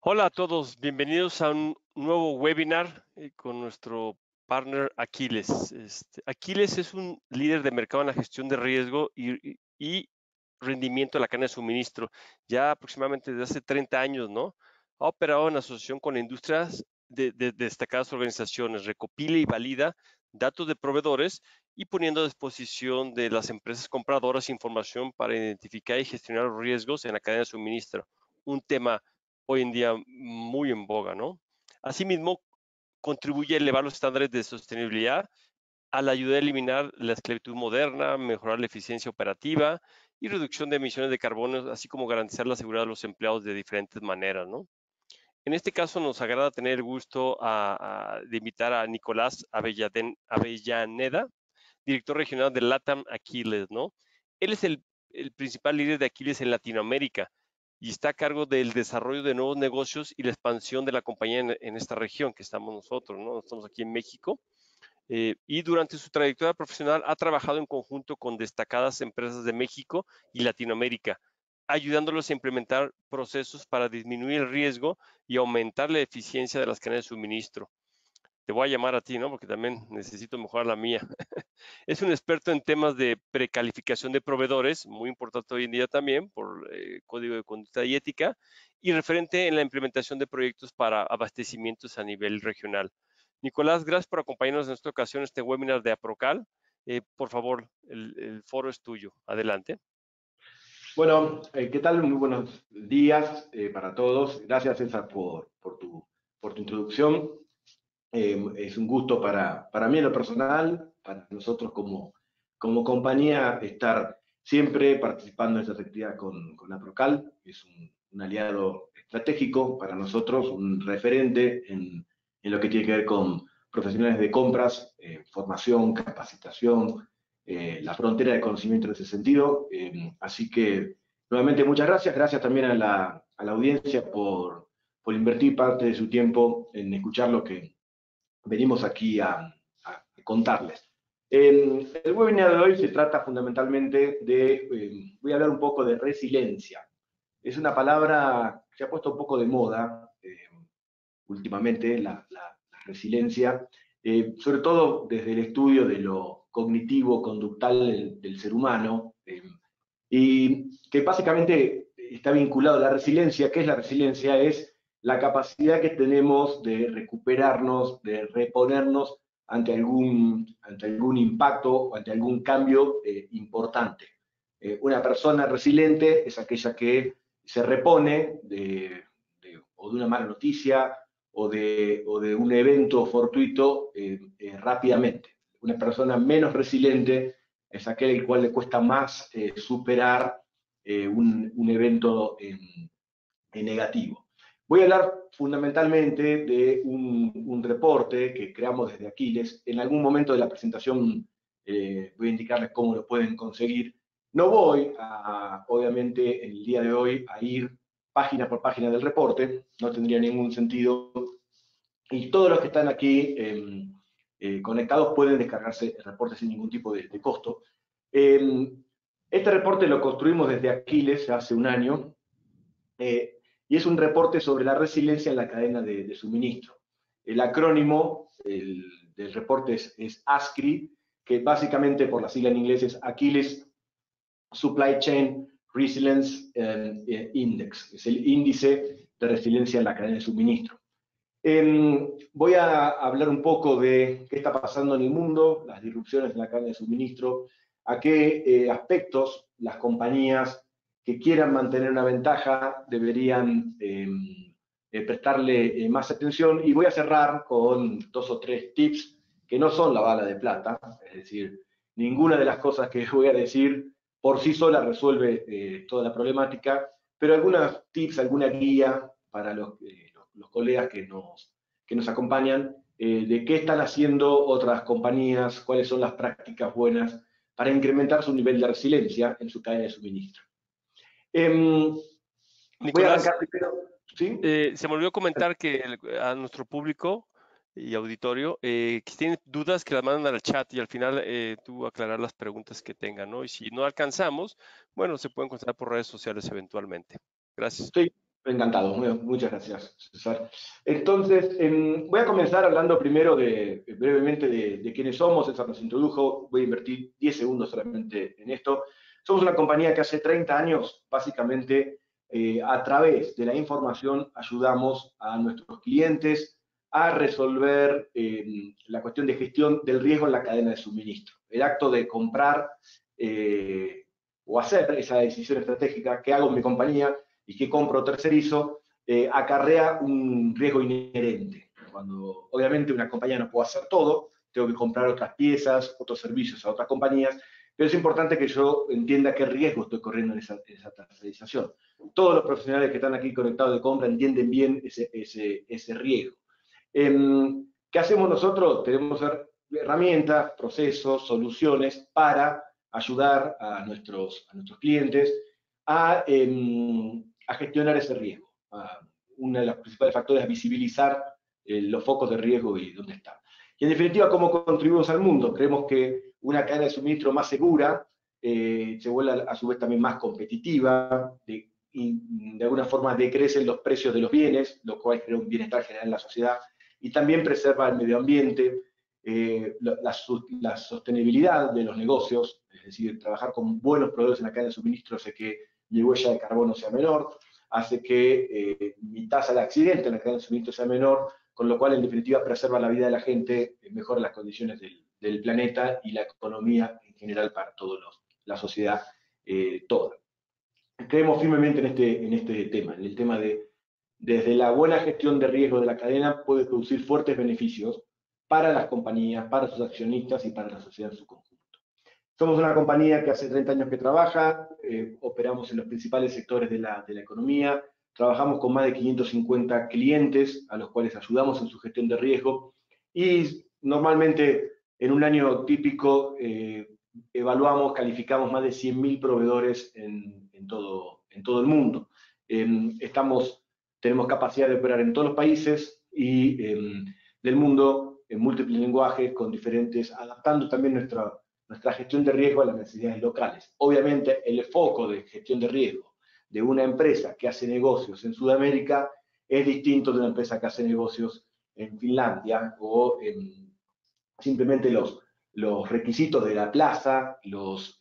Hola a todos, bienvenidos a un nuevo webinar con nuestro partner Aquiles. Aquiles es un líder de mercado en la gestión de riesgo y rendimiento de la cadena de suministro. Ya aproximadamente desde hace 30 años, ¿no? Ha operado en asociación con industrias de destacadas organizaciones, recopila y valida datos de proveedores y poniendo a disposición de las empresas compradoras información para identificar y gestionar los riesgos en la cadena de suministro. Un tema hoy en día muy en boga, ¿no? Asimismo, contribuye a elevar los estándares de sostenibilidad al ayudar a eliminar la esclavitud moderna, mejorar la eficiencia operativa y reducción de emisiones de carbono, así como garantizar la seguridad de los empleados de diferentes maneras, ¿no? En este caso nos agrada tener el gusto de invitar a Nicolás Avellaneda, director regional de LATAM Aquiles, ¿no? Él es el principal líder de Aquiles en Latinoamérica y está a cargo del desarrollo de nuevos negocios y la expansión de la compañía en esta región que estamos nosotros, ¿no? Estamos aquí en México. Y durante su trayectoria profesional ha trabajado en conjunto con destacadas empresas de México y Latinoamérica, ayudándolos a implementar procesos para disminuir el riesgo y aumentar la eficiencia de las cadenas de suministro. Te voy a llamar a ti, ¿no? Porque también necesito mejorar la mía. Es un experto en temas de precalificación de proveedores, muy importante hoy en día también por código de conducta y ética, y referente en la implementación de proyectos para abastecimientos a nivel regional. Nicolás, gracias por acompañarnos en esta ocasión, este webinar de APROCAL. Por favor, el foro es tuyo. Adelante. Bueno, ¿qué tal? Muy buenos días para todos. Gracias, César, por tu introducción. Es un gusto para mí en lo personal, para nosotros como compañía, estar siempre participando en esta actividad con APROCAL. Es un aliado estratégico para nosotros, un referente en lo que tiene que ver con profesionales de compras, formación, capacitación, la frontera de conocimiento en ese sentido. Así que, nuevamente, muchas gracias. Gracias también a la audiencia por invertir parte de su tiempo en escuchar lo que venimos aquí a contarles. El webinar de hoy se trata fundamentalmente voy a hablar un poco de resiliencia. Es una palabra que se ha puesto un poco de moda últimamente, la resiliencia, sobre todo desde el estudio de lo cognitivo-conductal del ser humano, y que básicamente está vinculado a la resiliencia. ¿Qué es la resiliencia? Es la capacidad que tenemos de recuperarnos, de reponernos ante algún impacto o ante algún cambio importante. Una persona resiliente es aquella que se repone o de una mala noticia o de un evento fortuito rápidamente. Una persona menos resiliente es aquel al cual le cuesta más superar un evento negativo. Voy a hablar fundamentalmente de un reporte que creamos desde Aquiles. En algún momento de la presentación voy a indicarles cómo lo pueden conseguir. No voy obviamente, el día de hoy, a ir página por página del reporte, no tendría ningún sentido. Y todos los que están aquí conectados pueden descargarse el reporte sin ningún tipo de costo. Este reporte lo construimos desde Aquiles hace un año. Y es un reporte sobre la resiliencia en la cadena de suministro. El acrónimo del reporte es ASCRI, que básicamente por la sigla en inglés es Aquiles Supply Chain Resilience Index. Es el índice de resiliencia en la cadena de suministro. Voy a hablar un poco de qué está pasando en el mundo, las disrupciones en la cadena de suministro, a qué aspectos las compañías que quieran mantener una ventaja deberían prestarle más atención, y voy a cerrar con 2 o 3 tips que no son la bala de plata. Es decir, ninguna de las cosas que voy a decir por sí sola resuelve toda la problemática, pero algunos tips, alguna guía para los colegas que nos acompañan, de qué están haciendo otras compañías, cuáles son las prácticas buenas para incrementar su nivel de resiliencia en su cadena de suministro. Voy a Nicolás, arrancar primero. ¿Sí? se me olvidó comentar que a nuestro público y auditorio, que si tienen dudas, que las mandan al chat y al final tú aclarar las preguntas que tengan, ¿no? Y si no alcanzamos, bueno, se pueden contactar por redes sociales eventualmente. Gracias. Sí, Encantado, muchas gracias, César. Entonces, voy a comenzar hablando primero brevemente de quiénes somos. César nos introdujo, voy a invertir 10 segundos solamente en esto. Somos una compañía que hace 30 años, básicamente, a través de la información, ayudamos a nuestros clientes a resolver la cuestión de gestión del riesgo en la cadena de suministro. El acto de comprar o hacer esa decisión estratégica que hago en mi compañía y que compro o tercerizo, acarrea un riesgo inherente. Cuando obviamente una compañía no puede hacer todo, tengo que comprar otras piezas, otros servicios a otras compañías, pero es importante que yo entienda qué riesgo estoy corriendo en esa tercerización. Todos los profesionales que están aquí conectados de compra entienden bien ese riesgo. ¿Qué hacemos nosotros? Tenemos herramientas, procesos, soluciones para ayudar a nuestros clientes a gestionar ese riesgo. Uno de los principales factores es visibilizar los focos de riesgo y dónde están. Y en definitiva, ¿cómo contribuimos al mundo? Creemos que una cadena de suministro más segura se vuelve a su vez también más competitiva, y de alguna forma decrecen los precios de los bienes, lo cual crea un bienestar general en la sociedad, y también preserva el medio ambiente, la sostenibilidad de los negocios, es decir, trabajar con buenos proveedores en la cadena de suministro hace que mi huella de carbono sea menor, hace que mi tasa de accidente en la cadena de suministro sea menor, con lo cual en definitiva preserva la vida de la gente, mejora las condiciones del planeta y la economía en general para toda la sociedad toda. Creemos firmemente en este tema, en el tema de desde la buena gestión de riesgo de la cadena puede producir fuertes beneficios para las compañías, para sus accionistas y para la sociedad en su conjunto. Somos una compañía que hace 30 años que trabaja, operamos en los principales sectores de la economía, trabajamos con más de 550 clientes a los cuales ayudamos en su gestión de riesgo y normalmente en un año típico evaluamos, calificamos más de 100.000 proveedores en todo el mundo. Tenemos capacidad de operar en todos los países y del mundo en múltiples lenguajes, con diferentes, adaptando también nuestra gestión de riesgo a las necesidades locales. Obviamente, el foco de gestión de riesgo de una empresa que hace negocios en Sudamérica es distinto de una empresa que hace negocios en Finlandia o simplemente los requisitos de la plaza, los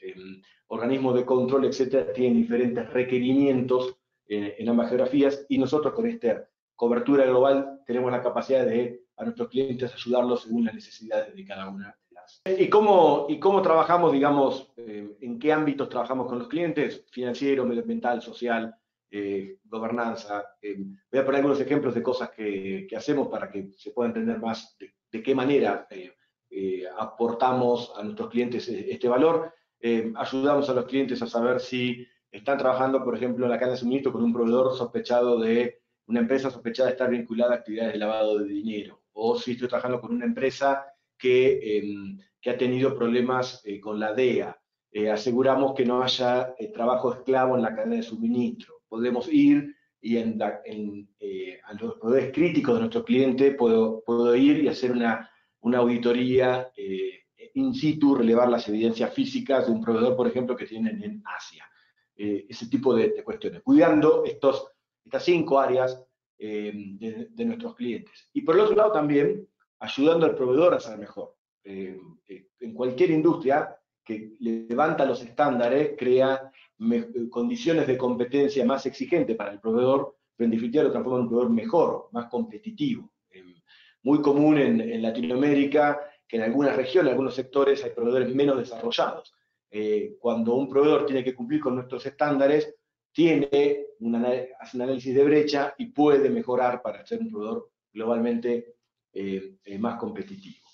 organismos de control, etcétera, tienen diferentes requerimientos en ambas geografías y nosotros con esta cobertura global tenemos la capacidad de a nuestros clientes ayudarlos según las necesidades de cada una de las. ¿Y cómo trabajamos, digamos, en qué ámbitos trabajamos con los clientes? Financiero, medioambiental, social, gobernanza. Voy a poner algunos ejemplos de cosas que hacemos para que se pueda entender más de qué manera aportamos a nuestros clientes este valor. Ayudamos a los clientes a saber si están trabajando, por ejemplo, en la cadena de suministro con un proveedor sospechado una empresa sospechada de estar vinculada a actividades de lavado de dinero, o si estoy trabajando con una empresa que ha tenido problemas con la DEA. Aseguramos que no haya trabajo esclavo en la cadena de suministro. Podemos ir y a los proveedores críticos de nuestro cliente puedo ir y hacer una auditoría in situ, relevar las evidencias físicas de un proveedor, por ejemplo, que tienen en Asia. Ese tipo de cuestiones, cuidando estas 5 áreas de nuestros clientes. Y por el otro lado también, ayudando al proveedor a ser mejor. En cualquier industria que levanta los estándares, crea condiciones de competencia más exigentes para el proveedor, pero en definitiva lo transforma en un proveedor mejor, más competitivo. Muy común en Latinoamérica que en algunas regiones, en algunos sectores, hay proveedores menos desarrollados. Cuando un proveedor tiene que cumplir con nuestros estándares, hace un análisis de brecha y puede mejorar para ser un proveedor globalmente más competitivo.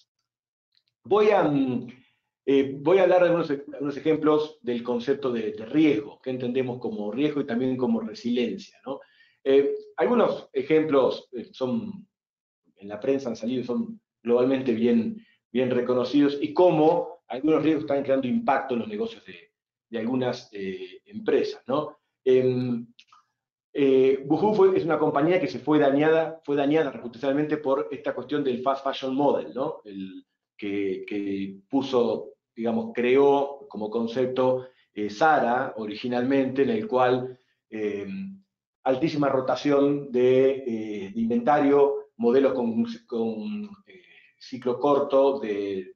Voy a hablar de algunos ejemplos del concepto de riesgo, que entendemos como riesgo y también como resiliencia, ¿no? Algunos ejemplos en la prensa han salido, son globalmente bien reconocidos, y cómo algunos riesgos están creando impacto en los negocios de algunas empresas, ¿no? Boohoo es una compañía que fue dañada reputacionalmente por esta cuestión del fast fashion model, ¿no? Que puso, digamos, creó como concepto Zara originalmente, en el cual altísima rotación de inventario, modelos con ciclo corto de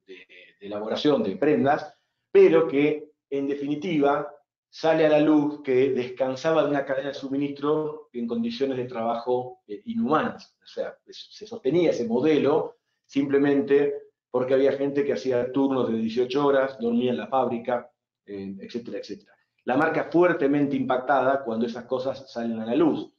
elaboración de prendas, pero que en definitiva sale a la luz que descansaba de una cadena de suministro en condiciones de trabajo inhumanas. O sea, se sostenía ese modelo simplemente porque había gente que hacía turnos de 18 horas, dormía en la fábrica, etcétera, etcétera. La marca fuertemente impactada cuando esas cosas salen a la luz.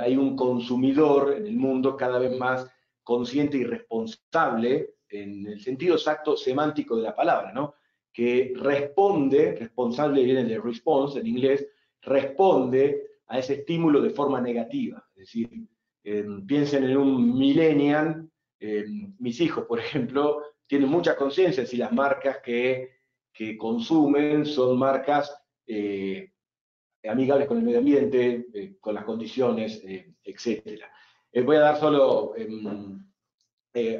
Hay un consumidor en el mundo cada vez más consciente y responsable, en el sentido exacto semántico de la palabra, ¿no? Que responde, responsable viene de response en inglés, responde a ese estímulo de forma negativa. Es decir, piensen en un millennial, mis hijos, por ejemplo, tienen mucha conciencia si las marcas que consumen son marcas amigables con el medio ambiente, con las condiciones, etc. Voy a dar solo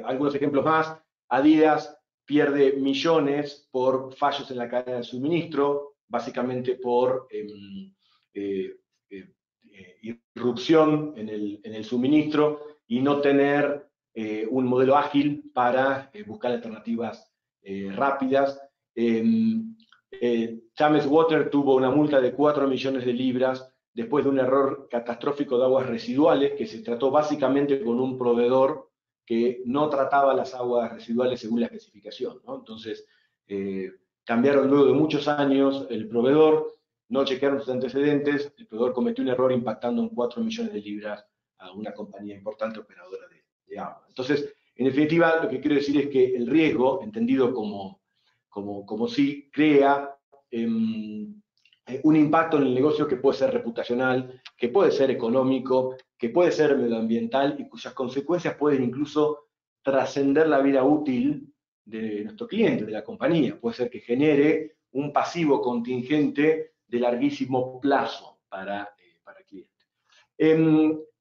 algunos ejemplos más. Adidas pierde millones por fallos en la cadena de suministro, básicamente por irrupción en el suministro y no tener un modelo ágil para buscar alternativas rápidas. James Water tuvo una multa de 4 millones de libras después de un error catastrófico de aguas residuales que se trató básicamente con un proveedor que no trataba las aguas residuales según la especificación, ¿no? Entonces, cambiaron luego de muchos años el proveedor, no chequearon sus antecedentes, el proveedor cometió un error impactando en 4 millones de libras a una compañía importante operadora de agua. Entonces, en definitiva, lo que quiero decir es que el riesgo, entendido como sí, crea un impacto en el negocio que puede ser reputacional, que puede ser económico, que puede ser medioambiental y cuyas consecuencias pueden incluso trascender la vida útil de nuestro cliente, de la compañía. Puede ser que genere un pasivo contingente de larguísimo plazo para el cliente.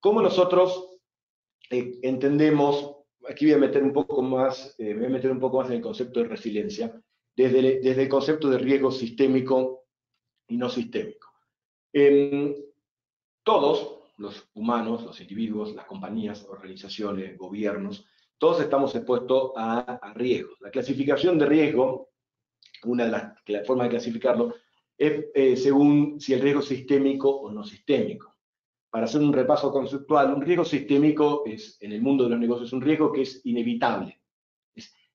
¿Cómo nosotros entendemos? Aquí voy a meter un poco más, en el concepto de resiliencia, desde el concepto de riesgo sistémico y no sistémico. Todos los humanos, los individuos, las compañías, organizaciones, gobiernos, todos estamos expuestos a riesgos. La clasificación de riesgo, una de las formas de clasificarlo, es según si el riesgo es sistémico o no sistémico. Para hacer un repaso conceptual, un riesgo sistémico es, en el mundo de los negocios, un riesgo que es inevitable.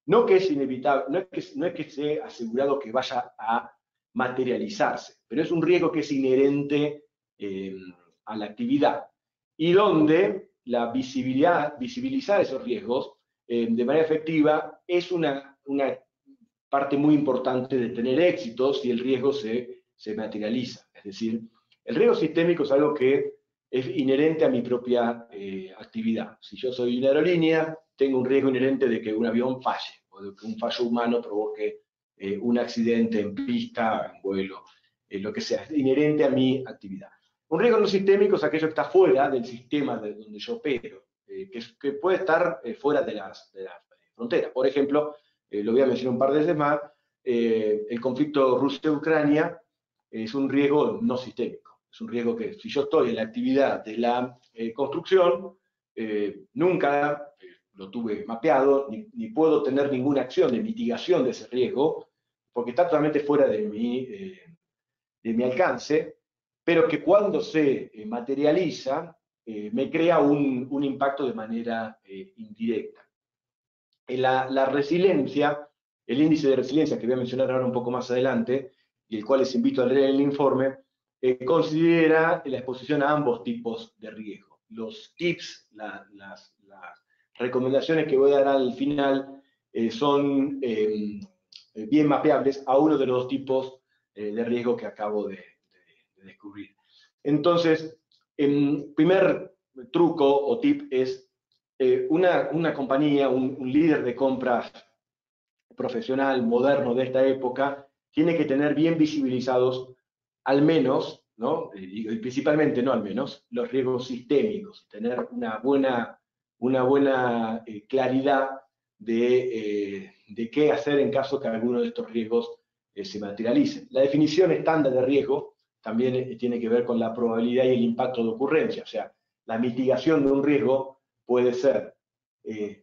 No que es inevitable, no es que esté asegurado que vaya a materializarse, pero es un riesgo que es inherente a la actividad y donde la visibilizar esos riesgos de manera efectiva es una parte muy importante de tener éxito si el riesgo se materializa. Es decir, el riesgo sistémico es algo que es inherente a mi propia actividad. Si yo soy una aerolínea, tengo un riesgo inherente de que un avión falle, o de que un fallo humano provoque un accidente en pista, en vuelo, lo que sea, es inherente a mi actividad. Un riesgo no sistémico es aquello que está fuera del sistema de donde yo opero, que puede estar fuera de las fronteras. Por ejemplo, lo voy a mencionar un par de veces más, el conflicto Rusia-Ucrania es un riesgo no sistémico. Es un riesgo que si yo estoy en la actividad de la construcción, nunca lo tuve mapeado, ni puedo tener ninguna acción de mitigación de ese riesgo, porque está totalmente fuera de mi alcance, pero que cuando se materializa, me crea un impacto de manera indirecta. La resiliencia, el índice de resiliencia que voy a mencionar ahora un poco más adelante, y el cual les invito a leer el informe, considera la exposición a ambos tipos de riesgo. Los tips, las recomendaciones que voy a dar al final son bien mapeables a uno de los dos tipos de riesgo que acabo de descubrir. Entonces, el primer truco o tip es una compañía, un líder de compras profesional, moderno de esta época, tiene que tener bien visibilizados al menos, ¿no? Y principalmente no al menos, los riesgos sistémicos, tener una buena claridad de qué hacer en caso que alguno de estos riesgos se materialice. La definición estándar de riesgo también tiene que ver con la probabilidad y el impacto de ocurrencia. O sea, la mitigación de un riesgo puede ser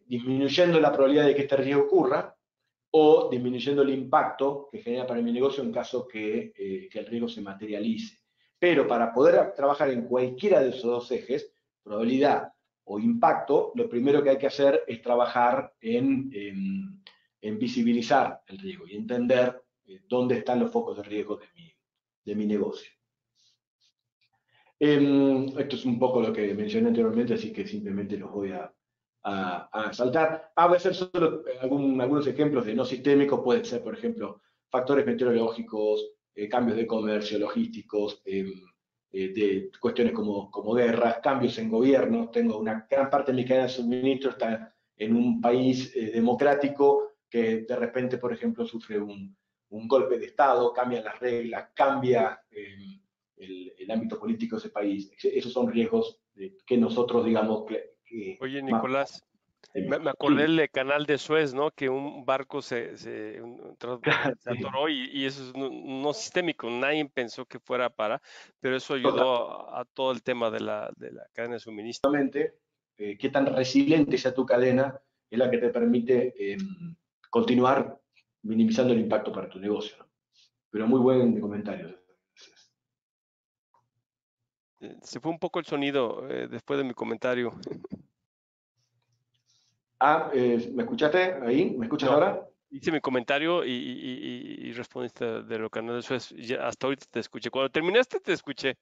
disminuyendo la probabilidad de que este riesgo ocurra o disminuyendo el impacto que genera para mi negocio en caso que el riesgo se materialice. Pero para poder trabajar en cualquiera de esos dos ejes, probabilidad o impacto, lo primero que hay que hacer es trabajar en visibilizar el riesgo y entender dónde están los focos de riesgo de mi negocio. Esto es un poco lo que mencioné anteriormente, así que simplemente los voy a saltar. Voy a hacer solo algunos ejemplos de no sistémicos. Pueden ser, por ejemplo, factores meteorológicos, cambios de comercio, logísticos, de cuestiones como guerras, cambios en gobierno. Tengo una gran parte de mi cadena de suministro está en un país democrático que de repente, por ejemplo, sufre un golpe de Estado, cambian las reglas, cambia el ámbito político de ese país. Esos son riesgos que nosotros, digamos, Oye, más Nicolás, me acordé sí. del canal de Suez, ¿no? Que un barco se Sí, atoró y eso es no sistémico, nadie pensó que fuera pero eso totalmente. ayudó a todo el tema de la cadena de suministro. Qué tan resiliente sea tu cadena es la que te permite continuar minimizando el impacto para tu negocio, ¿no? Pero muy buen comentario. Se fue un poco el sonido después de mi comentario. ¿Me escuchaste ahí? ¿Me escuchas No, ahora? hice mi comentario y respondiste de lo que no eso es. Hasta ahorita te escuché. Cuando terminaste, te escuché.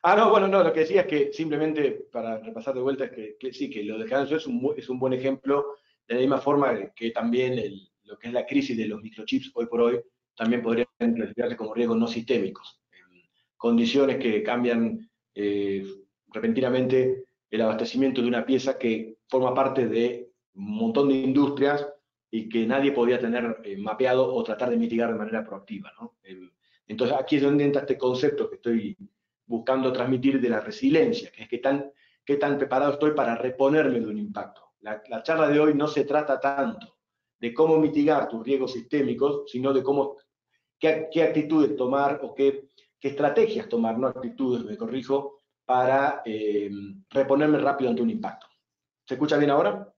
No, bueno, no, lo que decía es que simplemente para repasar de vuelta es que sí, que lo de Hanso es un buen ejemplo, de la misma forma que también lo que es la crisis de los microchips hoy por hoy también podrían clasificarse como riesgos no sistémicos. Condiciones que cambian repentinamente el abastecimiento de una pieza que forma parte de un montón de industrias y que nadie podía tener mapeado o tratar de mitigar de manera proactiva, ¿no? Entonces aquí es donde entra este concepto que estoy buscando transmitir de la resiliencia, que es qué tan preparado estoy para reponerme de un impacto. La charla de hoy no se trata tanto de cómo mitigar tus riesgos sistémicos, sino de qué actitudes tomar o qué estrategias tomar, no actitudes, me corrijo, para reponerme rápido ante un impacto. ¿Se escucha bien ahora?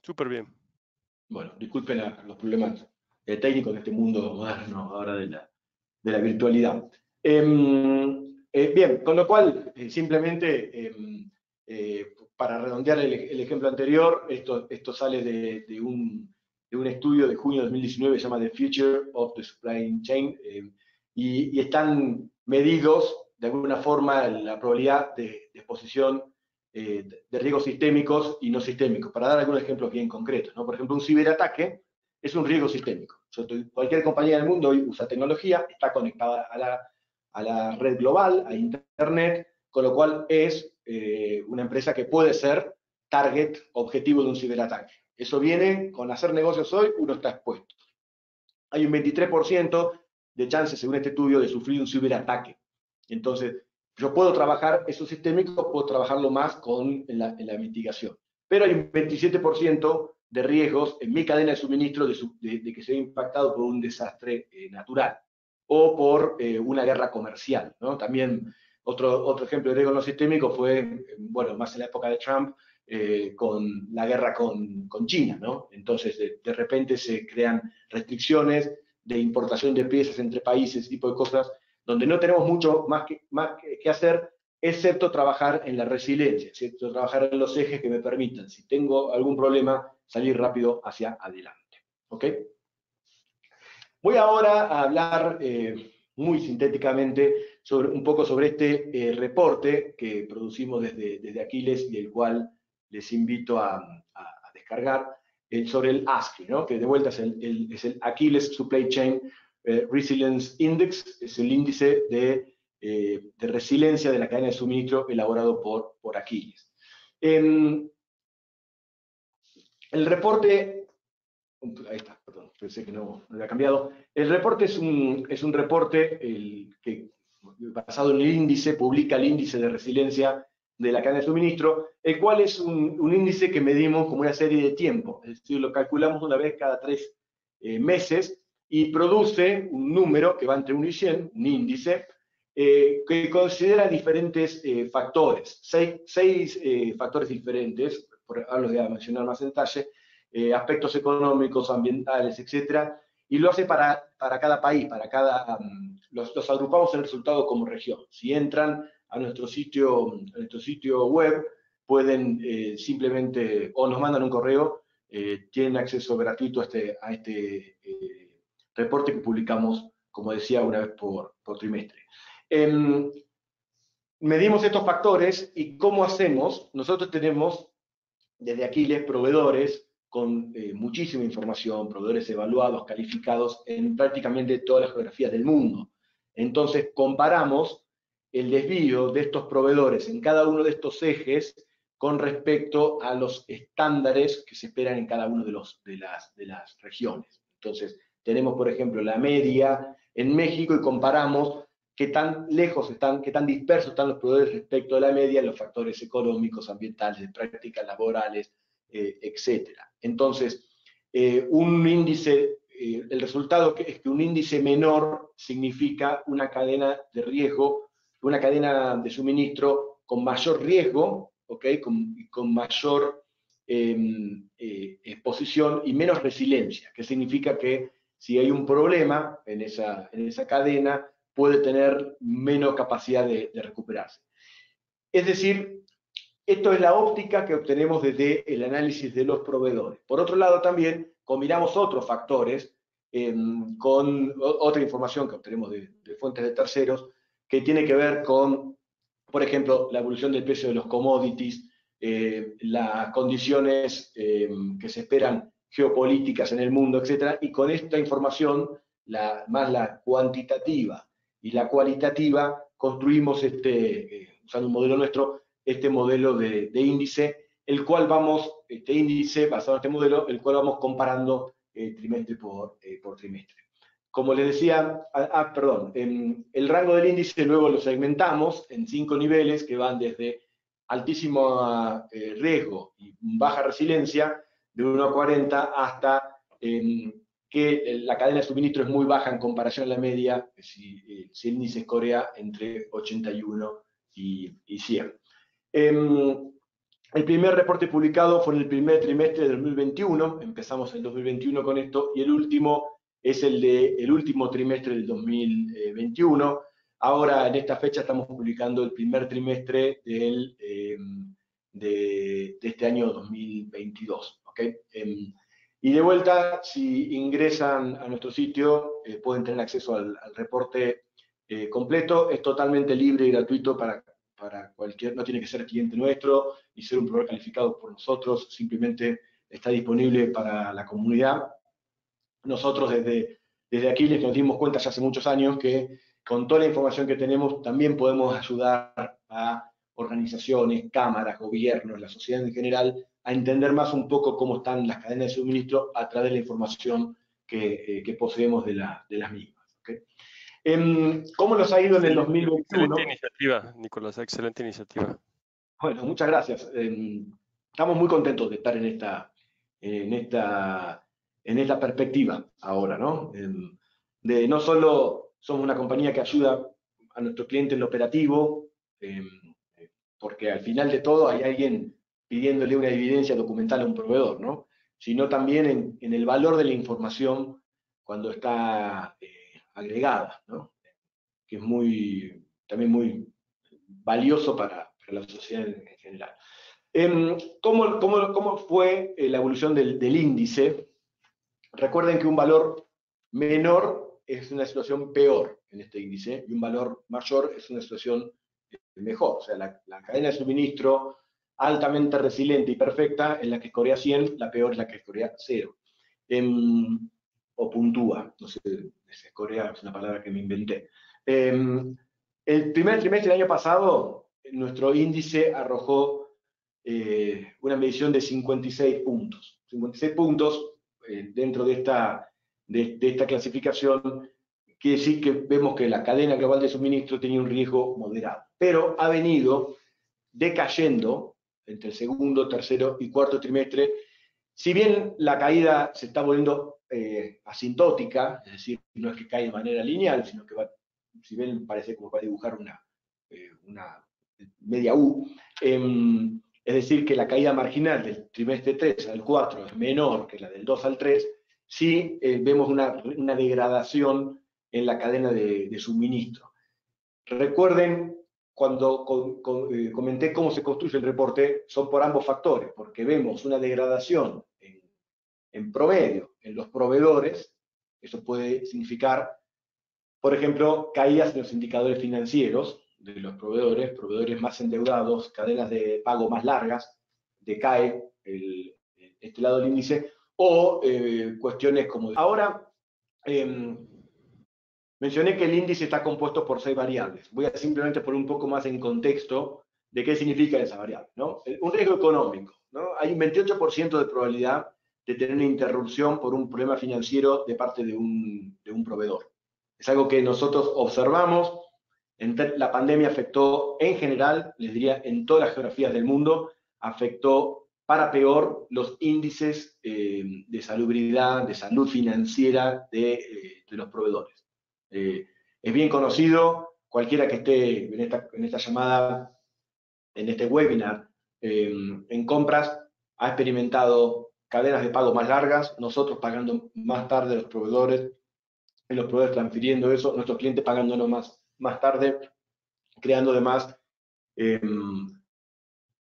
Súper bien. Bueno, disculpen los problemas técnicos de este mundo moderno ahora de la virtualidad. Bien, con lo cual, simplemente para redondear el ejemplo anterior, esto sale de un estudio de junio de 2019, se llama The Future of the Supply Chain, y están medidos de alguna forma la probabilidad de exposición de riesgos sistémicos y no sistémicos. Para dar algunos ejemplos bien concretos, ¿no? Por ejemplo, un ciberataque es un riesgo sistémico. Cualquier compañía del mundo hoy usa tecnología, está conectada a la red global, a Internet, con lo cual es una empresa que puede ser target, objetivo de un ciberataque. Eso viene con hacer negocios hoy, uno está expuesto. Hay un 23% de chances, según este estudio, de sufrir un ciberataque. Entonces, yo puedo trabajar eso sistémico, puedo trabajarlo más en la mitigación. Pero hay un 27% de riesgos en mi cadena de suministro de que sea impactado por un desastre natural o por una guerra comercial, ¿no? También otro ejemplo de riesgo no sistémico fue, bueno, más en la época de Trump, con la guerra con China, ¿no? Entonces, de repente se crean restricciones de importación de piezas entre países, ese tipo de cosas, donde no tenemos mucho más que hacer, excepto trabajar en la resiliencia, excepto trabajar en los ejes que me permitan, si tengo algún problema, salir rápido hacia adelante. ¿Ok? Voy ahora a hablar muy sintéticamente un poco sobre este reporte que producimos desde Aquiles y el cual les invito a descargar sobre el ASCII, ¿no? Que de vuelta es el Aquiles Supply Chain Resilience Index, es el índice de resiliencia de la cadena de suministro elaborado por Aquiles. El reporte, ahí está, perdón, pensé que no había cambiado. El reporte es un reporte que, basado en el índice, publica el índice de resiliencia de la cadena de suministro, el cual es un índice que medimos como una serie de tiempo, es decir, lo calculamos una vez cada 3 meses y produce un número que va entre 1 y 100, un índice, que considera diferentes factores, seis factores diferentes, los voy a mencionar más en detalle, aspectos económicos, ambientales, etcétera, y lo hace para cada país, para cada, los agrupamos en el resultado como región. Si entran a nuestro sitio web, pueden simplemente, o nos mandan un correo, tienen acceso gratuito a este reporte que publicamos, como decía, una vez por trimestre. Medimos estos factores y ¿cómo hacemos? Nosotros tenemos desde Aquiles proveedores con muchísima información, proveedores evaluados, calificados en prácticamente todas las geografías del mundo. Entonces comparamos el desvío de estos proveedores en cada uno de estos ejes con respecto a los estándares que se esperan en cada uno de las regiones. Entonces tenemos, por ejemplo, la media en México y comparamos qué tan lejos están, qué tan dispersos están los proveedores respecto a la media en los factores económicos, ambientales, de prácticas laborales, etc. Entonces, un índice, el resultado es que un índice menor significa una cadena de riesgo, una cadena de suministro con mayor riesgo, ¿okay? con mayor exposición y menos resiliencia, que significa que si hay un problema en esa cadena, puede tener menos capacidad de recuperarse. Es decir, esto es la óptica que obtenemos desde el análisis de los proveedores. Por otro lado, también combinamos otros factores con otra información que obtenemos de fuentes de terceros, que tiene que ver con, por ejemplo, la evolución del precio de los commodities, las condiciones que se esperan geopolíticas en el mundo, etc. Y con esta información, más la cuantitativa y la cualitativa, construimos usando un modelo nuestro, este modelo de índice, el cual este índice, basado en este modelo, el cual vamos comparando trimestre por trimestre. Como les decía, el rango del índice luego lo segmentamos en 5 niveles que van desde altísimo riesgo y baja resiliencia, de 1 a 40, hasta que la cadena de suministro es muy baja en comparación a la media, si el índice es Corea entre 81 y 100. El primer reporte publicado fue en el primer trimestre del 2021, empezamos el 2021 con esto, y el último es el último trimestre del 2021. Ahora, en esta fecha, estamos publicando el primer trimestre de este año 2022. ¿Okay? Y de vuelta, si ingresan a nuestro sitio, pueden tener acceso al reporte completo. Es totalmente libre y gratuito para cualquier, no tiene que ser cliente nuestro ni ser un proveedor calificado por nosotros, simplemente está disponible para la comunidad. Nosotros desde Aquiles nos dimos cuenta ya hace muchos años que con toda la información que tenemos también podemos ayudar a organizaciones, cámaras, gobiernos, la sociedad en general, a entender más un poco cómo están las cadenas de suministro a través de la información que poseemos de las mismas. ¿Okay? ¿Cómo nos ha ido en el 2021? Excelente iniciativa, Nicolás, excelente iniciativa. Bueno, muchas gracias. Estamos muy contentos de estar en esta perspectiva ahora, ¿no? De no solo somos una compañía que ayuda a nuestro cliente en lo operativo, porque al final de todo hay alguien pidiéndole una evidencia documental a un proveedor, ¿no? Sino también en el valor de la información cuando está agregada, ¿no? Que es también muy valioso para la sociedad en general. ¿Cómo fue la evolución del índice? Recuerden que un valor menor es una situación peor en este índice y un valor mayor es una situación mejor. O sea, la cadena de suministro altamente resiliente y perfecta es la que es Corea 100, la peor es la que es Corea 0. O puntúa, no sé, Corea es una palabra que me inventé. El primer trimestre del año pasado, nuestro índice arrojó una medición de 56 puntos. 56 puntos dentro de esta clasificación quiere decir que vemos que la cadena global de suministro tenía un riesgo moderado, pero ha venido decayendo entre el segundo, tercero y cuarto trimestre Si bien la caída se está volviendo asintótica, es decir, no es que cae de manera lineal, sino que va, si bien parece como para dibujar una media U, es decir, que la caída marginal del trimestre 3 al 4 es menor que la del 2 al 3, sí vemos una degradación en la cadena de suministro. Recuerden, cuando comenté cómo se construye el reporte, son por ambos factores, porque vemos una degradación en promedio en los proveedores. Eso puede significar, por ejemplo, caídas en los indicadores financieros de los proveedores más endeudados, cadenas de pago más largas, decae este lado del índice, o cuestiones como... Ahora, mencioné que el índice está compuesto por 6 variables. Voy a simplemente poner un poco más en contexto de qué significa esa variable, ¿no? Un riesgo económico, ¿no? Hay un 28% de probabilidad de tener una interrupción por un problema financiero de parte de un proveedor. Es algo que nosotros observamos. La pandemia afectó en general, les diría, en todas las geografías del mundo, afectó para peor los índices de salubridad, de salud financiera de los proveedores. Es bien conocido, cualquiera que esté en esta llamada, en este webinar, en compras, ha experimentado cadenas de pago más largas, nosotros pagando más tarde a los proveedores, y los proveedores transfiriendo eso, nuestros clientes pagándonos más tarde, creando además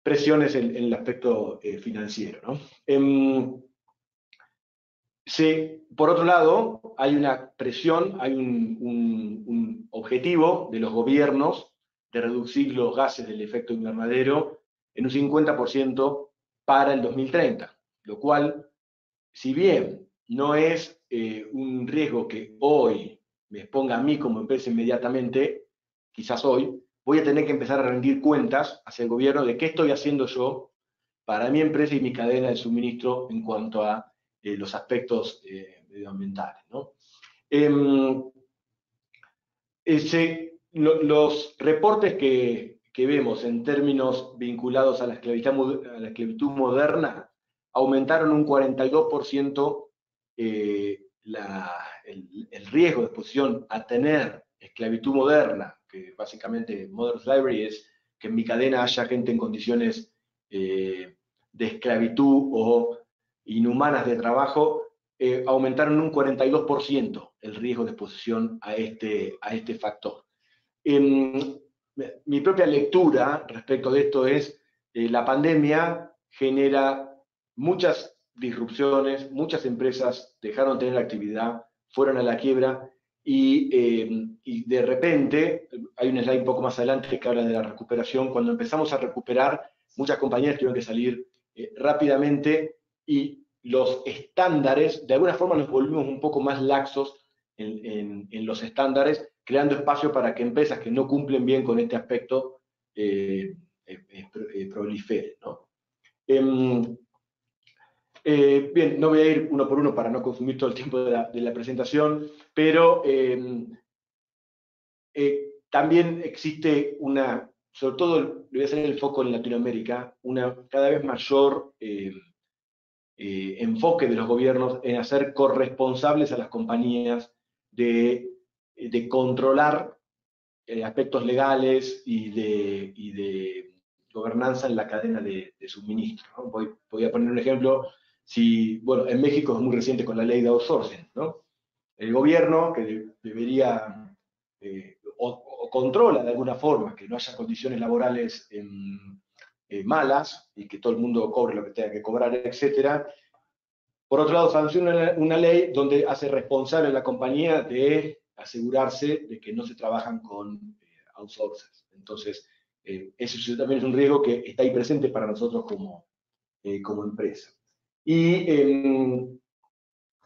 presiones en el aspecto financiero, ¿no? Sí, por otro lado, hay una presión, hay un objetivo de los gobiernos de reducir los gases del efecto invernadero en un 50% para el 2030, lo cual, si bien no es un riesgo que hoy me exponga a mí como empresa inmediatamente, quizás hoy, voy a tener que empezar a rendir cuentas hacia el gobierno de qué estoy haciendo yo para mi empresa y mi cadena de suministro en cuanto a los aspectos medioambientales, ¿no? Los reportes que vemos en términos vinculados a la esclavitud moderna aumentaron un 42% el riesgo de exposición a tener esclavitud moderna, que básicamente modern slavery es que en mi cadena haya gente en condiciones de esclavitud o inhumanas de trabajo, aumentaron un 42% el riesgo de exposición a este factor. Mi propia lectura respecto de esto es, la pandemia genera muchas disrupciones, muchas empresas dejaron de tener actividad, fueron a la quiebra, y de repente, hay un slide un poco más adelante que habla de la recuperación, cuando empezamos a recuperar, muchas compañías tuvieron que salir rápidamente, y los estándares, de alguna forma nos volvimos un poco más laxos en los estándares, creando espacio para que empresas que no cumplen bien con este aspecto proliferen, ¿no? Bien, no voy a ir uno por uno para no consumir todo el tiempo de la presentación, pero también existe sobre todo, le voy a hacer el foco en Latinoamérica, una cada vez mayor enfoque de los gobiernos en hacer corresponsables a las compañías de controlar aspectos legales y de gobernanza en la cadena de suministro, ¿no? Voy a poner un ejemplo. Bueno, en México es muy reciente con la ley de outsourcing, ¿no? El gobierno, que debería o controla de alguna forma que no haya condiciones laborales malas y que todo el mundo cobre lo que tenga que cobrar, etcétera. Por otro lado, sanciona una ley donde hace responsable a la compañía de asegurarse de que no se trabajan con outsourcers. Entonces, eso también es un riesgo que está ahí presente para nosotros como empresa. Y,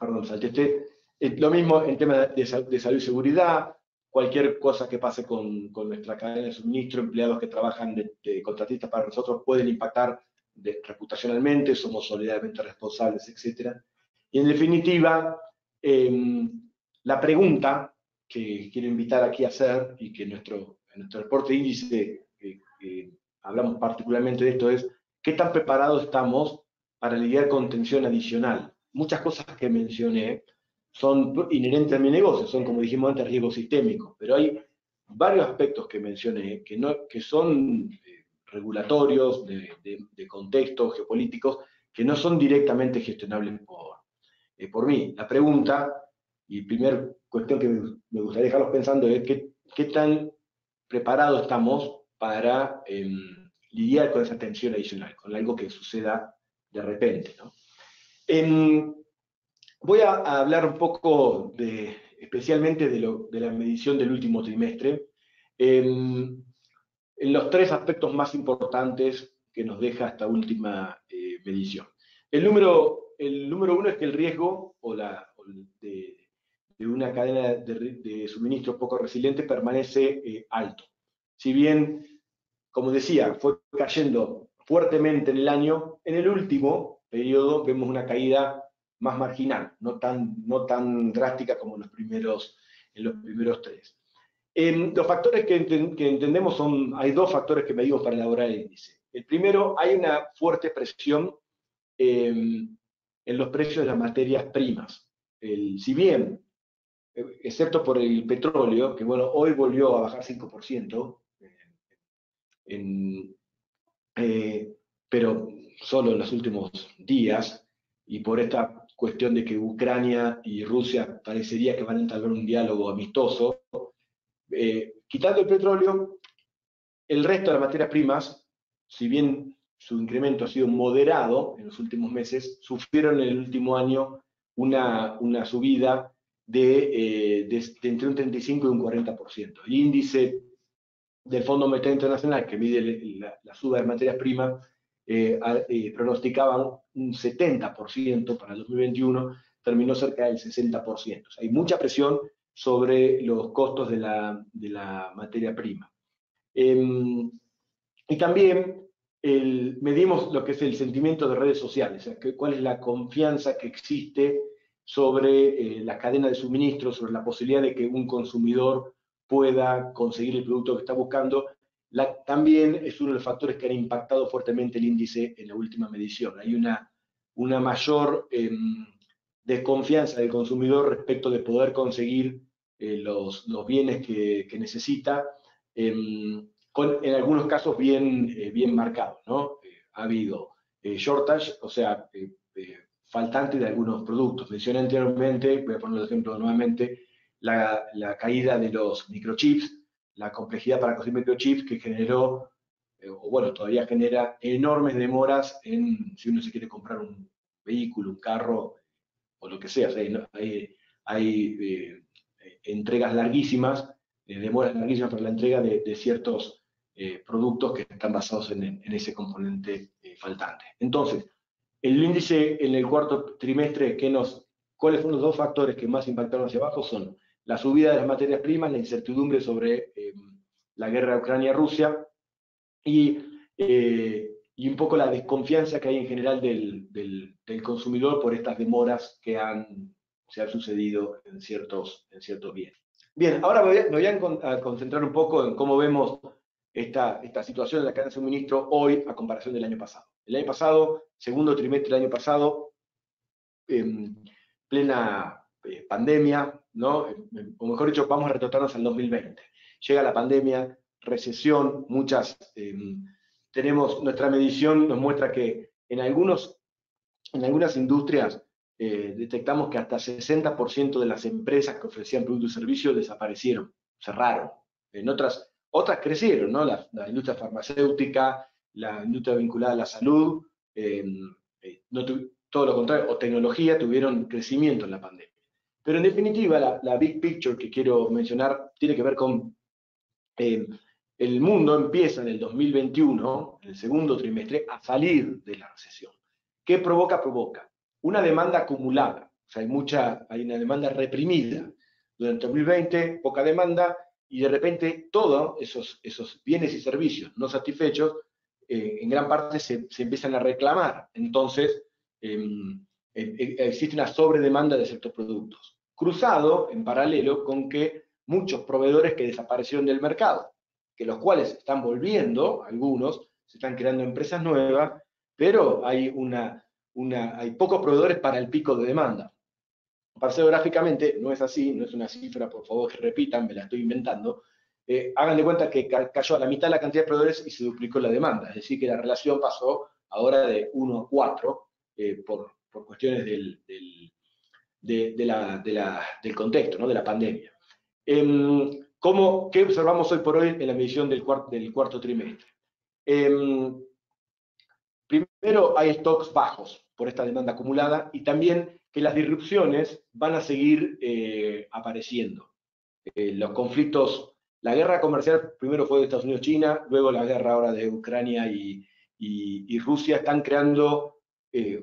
perdón, salté lo mismo en temas de salud y seguridad, cualquier cosa que pase con nuestra cadena de suministro, empleados que trabajan de contratistas para nosotros pueden impactar reputacionalmente, somos solidariamente responsables, etc. Y en definitiva, la pregunta que quiero invitar aquí a hacer, y que en nuestro reporte de índice hablamos particularmente de esto, es ¿qué tan preparados estamos para lidiar con tensión adicional. Muchas cosas que mencioné son inherentes a mi negocio, son, como dijimos antes, riesgos sistémicos, pero hay varios aspectos que mencioné que son regulatorios, de contextos geopolíticos, que no son directamente gestionables por mí. La pregunta, y primera cuestión que me gustaría dejarlos pensando, es qué tan preparados estamos para lidiar con esa tensión adicional, con algo que suceda de repente, ¿no? Voy a hablar un poco especialmente de la medición del último trimestre, en los tres aspectos más importantes que nos deja esta última medición. El número uno es que el riesgo de una cadena de suministro poco resiliente permanece alto. Si bien, como decía, fue cayendo fuertemente en el año, en el último periodo vemos una caída más marginal, no tan drástica como en los primeros tres. Los factores que entendemos hay dos factores que medimos para elaborar el índice. El primero, hay una fuerte presión en los precios de las materias primas. Si bien, excepto por el petróleo, que bueno, hoy volvió a bajar 5%, pero solo en los últimos días, y por esta cuestión de que Ucrania y Rusia parecería que van a entablar un diálogo amistoso, quitando el petróleo, el resto de las materias primas, si bien su incremento ha sido moderado en los últimos meses, sufrieron en el último año una subida de entre un 35 y un 40%. El índice del Fondo Monetario Internacional, que mide la suba de materias primas, pronosticaba un 70% para el 2021, terminó cerca del 60%. O sea, hay mucha presión sobre los costos de la materia prima. Y también medimos lo que es el sentimiento de redes sociales, o sea, cuál es la confianza que existe sobre la cadena de suministro, sobre la posibilidad de que un consumidor pueda conseguir el producto que está buscando. También es uno de los factores que han impactado fuertemente el índice en la última medición. Hay una mayor desconfianza del consumidor respecto de poder conseguir los bienes que necesita, en algunos casos bien marcados, ¿no? Ha habido shortage, o sea, faltante de algunos productos. Mencioné anteriormente, voy a poner el ejemplo nuevamente, la caída de los microchips, la complejidad para conseguir microchips que generó, o bueno, todavía genera enormes demoras si uno se quiere comprar un vehículo, un carro, o lo que sea. O sea, hay entregas larguísimas, demoras larguísimas para la entrega de ciertos productos que están basados en ese componente faltante. Entonces, el índice en el cuarto trimestre, ¿cuáles fueron los dos factores que más impactaron hacia abajo? Son la subida de las materias primas, la incertidumbre sobre la guerra de Ucrania-Rusia y un poco la desconfianza que hay en general del consumidor por estas demoras que se han sucedido en ciertos bienes. Bien, ahora me voy a concentrar un poco en cómo vemos esta situación de la cadena de suministro hoy a comparación del año pasado. El año pasado, segundo trimestre del año pasado, plena pandemia, ¿no? O mejor dicho, vamos a retrotraernos al 2020. Llega la pandemia, recesión, nuestra medición nos muestra que en algunas industrias detectamos que hasta 60% de las empresas que ofrecían productos y servicios desaparecieron, cerraron. En otras crecieron, ¿no? La industria farmacéutica, la industria vinculada a la salud, todo lo contrario, o tecnología, tuvieron crecimiento en la pandemia. Pero en definitiva, la big picture que quiero mencionar tiene que ver con el mundo empieza en el 2021, en el segundo trimestre, a salir de la recesión. ¿Qué provoca? Provoca una demanda acumulada, o sea, hay una demanda reprimida. Durante el 2020, poca demanda, y de repente todos esos bienes y servicios no satisfechos, en gran parte se empiezan a reclamar. Entonces, existe una sobredemanda de ciertos productos. Cruzado, en paralelo, con que muchos proveedores que desaparecieron del mercado, que los cuales están volviendo, algunos, se están creando empresas nuevas, pero hay una hay pocos proveedores para el pico de demanda. Para hacerlo gráficamente, no es así, no es una cifra, por favor que repitan, me la estoy inventando. Hagan de cuenta que cayó a la mitad la cantidad de proveedores y se duplicó la demanda, es decir, que la relación pasó ahora de 1 a 4 por cuestiones del contexto, ¿no? De la pandemia. ¿Qué observamos hoy por hoy en la medición del cuarto trimestre? Primero, hay stocks bajos por esta demanda acumulada y también que las disrupciones van a seguir apareciendo. Los conflictos, la guerra comercial primero fue de Estados Unidos-China, luego la guerra ahora de Ucrania y Rusia están creando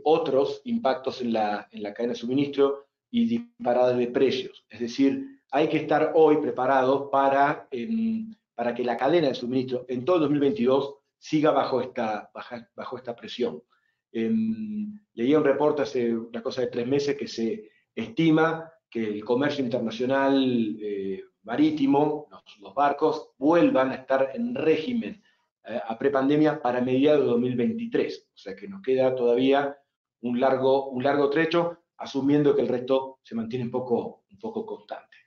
otros impactos en la cadena de suministro y disparadas de precios. Es decir, hay que estar hoy preparados para que la cadena de suministro en todo el 2022 siga bajo esta presión. Leía un reporte hace una cosa de 3 meses que se estima que el comercio internacional marítimo, los barcos, vuelvan a estar en régimen a prepandemia para mediados de 2023. O sea que nos queda todavía un largo trecho, asumiendo que el resto se mantiene un poco constante.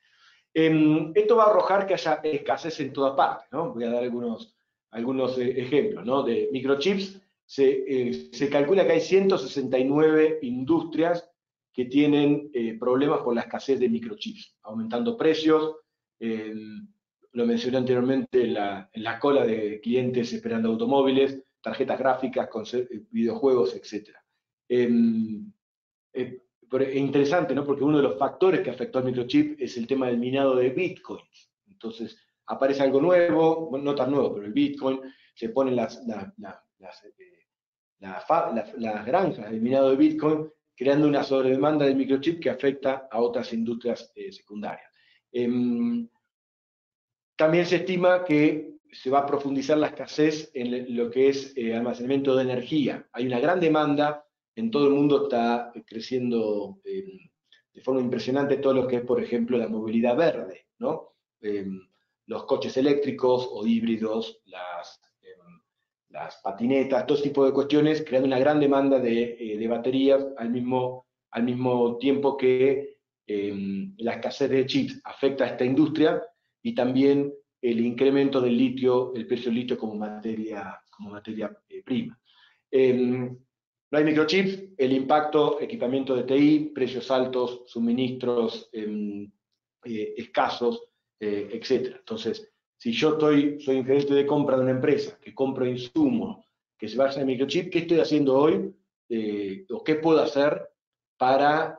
Esto va a arrojar que haya escasez en toda parte, ¿no? Voy a dar algunos ejemplos, ¿no? De microchips, se calcula que hay 169 industrias que tienen problemas por la escasez de microchips, aumentando precios. Lo mencioné anteriormente en la cola de clientes esperando automóviles, tarjetas gráficas, videojuegos, etc. Es interesante, ¿no? Porque uno de los factores que afectó al microchip es el tema del minado de bitcoins. Entonces, aparece algo nuevo, no tan nuevo, pero el bitcoin, se ponen las granjas de minado de bitcoin, creando una sobredemanda de microchip que afecta a otras industrias secundarias. También se estima que se va a profundizar la escasez en lo que es almacenamiento de energía. Hay una gran demanda, en todo el mundo está creciendo de forma impresionante todo lo que es, por ejemplo, la movilidad verde, ¿no? Los coches eléctricos o híbridos, las patinetas, todo tipo de cuestiones, creando una gran demanda de baterías al mismo tiempo que la escasez de chips afecta a esta industria y también el incremento del litio, el precio del litio como materia prima. No hay microchips, el impacto, equipamiento de TI, precios altos, suministros escasos, etc. Entonces, si yo soy un gerente de compra de una empresa que compro insumos que se basan en microchip, ¿qué estoy haciendo hoy? ¿O qué puedo hacer para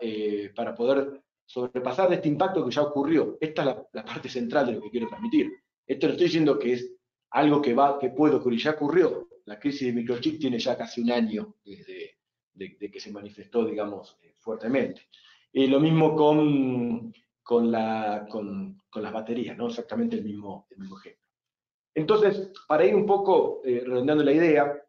poder sobrepasar de este impacto que ya ocurrió? Esta es la parte central de lo que quiero transmitir. Esto no estoy diciendo que es algo que puede ocurrir, ya ocurrió. La crisis de microchip tiene ya casi un año desde que se manifestó, digamos, fuertemente. Lo mismo con las baterías, ¿no? Exactamente el mismo ejemplo. Entonces, para ir un poco redondeando la idea,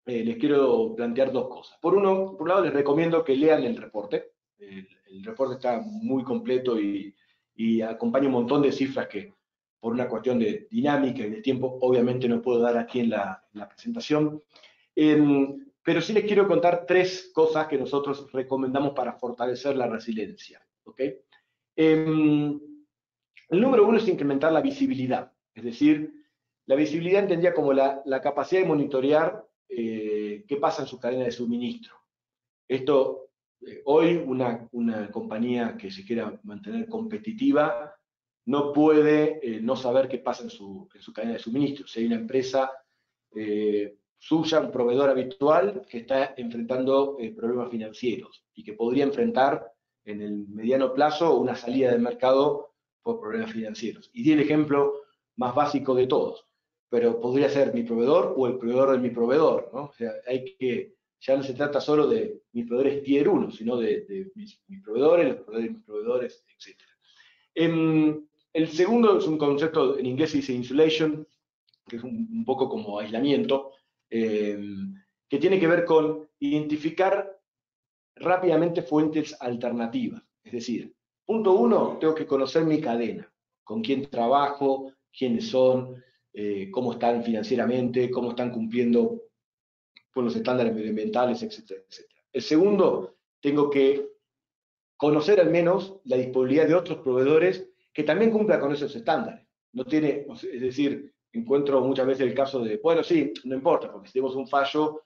les quiero plantear dos cosas. Por un lado, les recomiendo que lean el reporte. El reporte está muy completo y acompaña un montón de cifras que, por una cuestión de dinámica y de tiempo, obviamente no puedo dar aquí en la presentación. Pero sí les quiero contar 3 cosas que nosotros recomendamos para fortalecer la resiliencia. ¿Okay? El número 1 es incrementar la visibilidad. Es decir, la visibilidad entendía como la capacidad de monitorear qué pasa en su cadena de suministro. Esto, hoy una compañía que se quiera mantener competitiva no puede no saber qué pasa en su cadena de suministro. Si hay una empresa suya, un proveedor habitual, que está enfrentando problemas financieros y que podría enfrentar en el mediano plazo una salida del mercado por problemas financieros. Y di el ejemplo más básico de todos, pero podría ser mi proveedor o el proveedor de mi proveedor, ¿no? O sea, ya no se trata solo de mis proveedores tier 1, sino de mis proveedores, los proveedores de mis proveedores, etc. El segundo es un concepto, en inglés se dice insulation, que es un poco como aislamiento, que tiene que ver con identificar rápidamente fuentes alternativas. Es decir, punto 1, tengo que conocer mi cadena, con quién trabajo, quiénes son, cómo están financieramente, cómo están cumpliendo con los estándares medioambientales, etcétera, etcétera. El segundo, tengo que conocer al menos la disponibilidad de otros proveedores que también cumplan con esos estándares. No tiene, es decir, encuentro muchas veces el caso de, bueno, sí, no importa, porque si tenemos un fallo